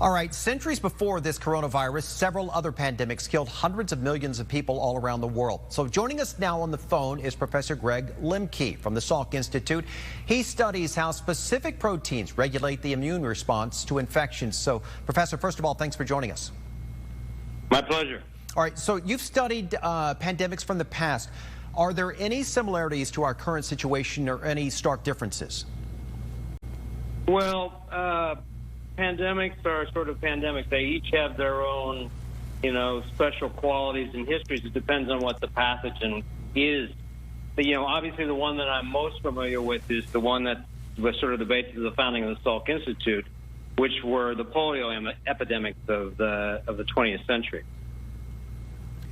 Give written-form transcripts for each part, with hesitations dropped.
All right, centuries before this coronavirus, several other pandemics killed hundreds of millions of people all around the world. So joining us now on the phone is Professor Greg Lemke from the Salk Institute. He studies how specific proteins regulate the immune response to infections. So, Professor, first of all, thanks for joining us. My pleasure. All right, so you've studied pandemics from the past. Are there any similarities to our current situation or any stark differences? Well, pandemics are sort of pandemics. They each have their own, special qualities and histories. It depends on what the pathogen is. But, obviously the one that I'm most familiar with is the one that was sort of the basis of the founding of the Salk Institute, which were the polio epidemics of the 20th century.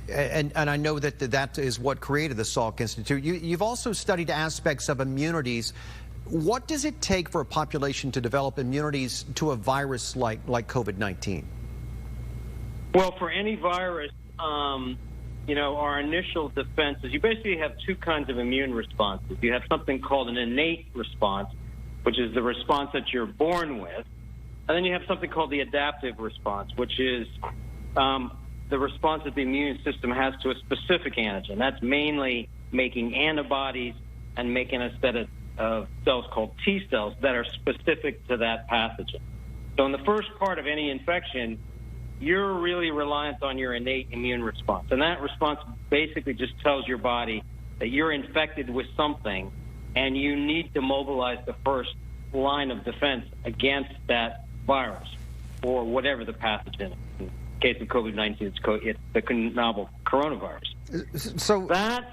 And I know that is what created the Salk Institute. You've also studied aspects of immunities. What does it take for a population to develop immunities to a virus like COVID-19? Well, for any virus, our initial defenses, you basically have two kinds of immune responses. You have something called an innate response, which is the response that you're born with. And then you have something called the adaptive response, which is the response that the immune system has to a specific antigen. That's mainly making antibodies and making a set of cells called T cells that are specific to that pathogen. So in the first part of any infection, you're really reliant on your innate immune response. And that response basically just tells your body that you're infected with something and you need to mobilize the first line of defense against that virus or whatever the pathogen is. In the case of COVID-19, it's the novel coronavirus. So that's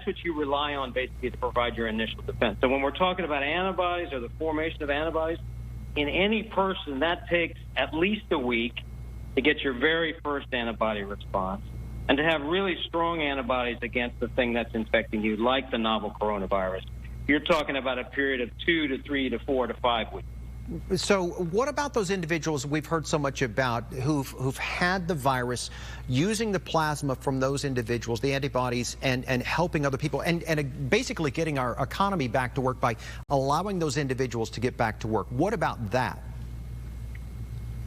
what you rely on basically to provide your initial defense. So when we're talking about antibodies or the formation of antibodies, in any person, that takes at least a week to get your very first antibody response and to have really strong antibodies against the thing that's infecting you, like the novel coronavirus. You're talking about a period of 2 to 3 to 4 to 5 weeks. So what about those individuals we've heard so much about who've had the virus, using the plasma from those individuals, the antibodies, and helping other people, and basically getting our economy back to work by allowing those individuals to get back to work? What about that?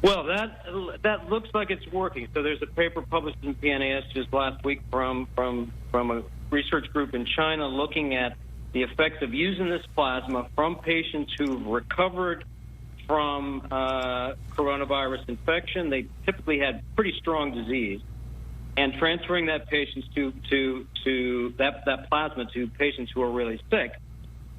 Well, that looks like it's working. So there's a paper published in PNAS just last week from a research group in China looking at the effects of using this plasma from patients who've recovered from coronavirus infection. They typically had pretty strong disease, and transferring that patients to that plasma to patients who are really sick.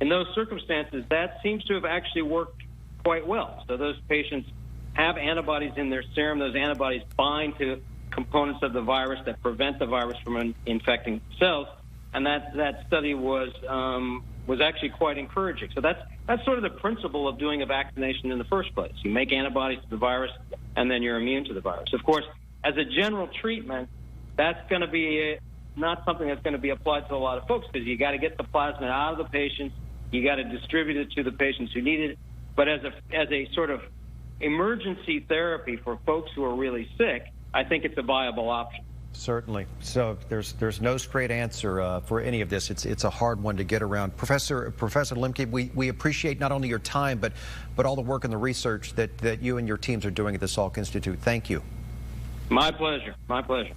In those circumstances, that seems to have actually worked quite well. So those patients have antibodies in their serum. Those antibodies bind to components of the virus that prevent the virus from infecting cells, and that study was actually quite encouraging. So that's sort of the principle of doing a vaccination in the first place. You make antibodies to the virus, and then you're immune to the virus. Of course, as a general treatment, that's going to be not something that's going to be applied to a lot of folks, because you got to get the plasma out of the patients, you got to distribute it to the patients who need it. But as a sort of emergency therapy for folks who are really sick, I think it's a viable option. Certainly. So there's no straight answer for any of this. It's a hard one to get around. Professor Lemke, we appreciate not only your time but all the work and the research that you and your teams are doing at the Salk Institute. Thank you. My pleasure. My pleasure.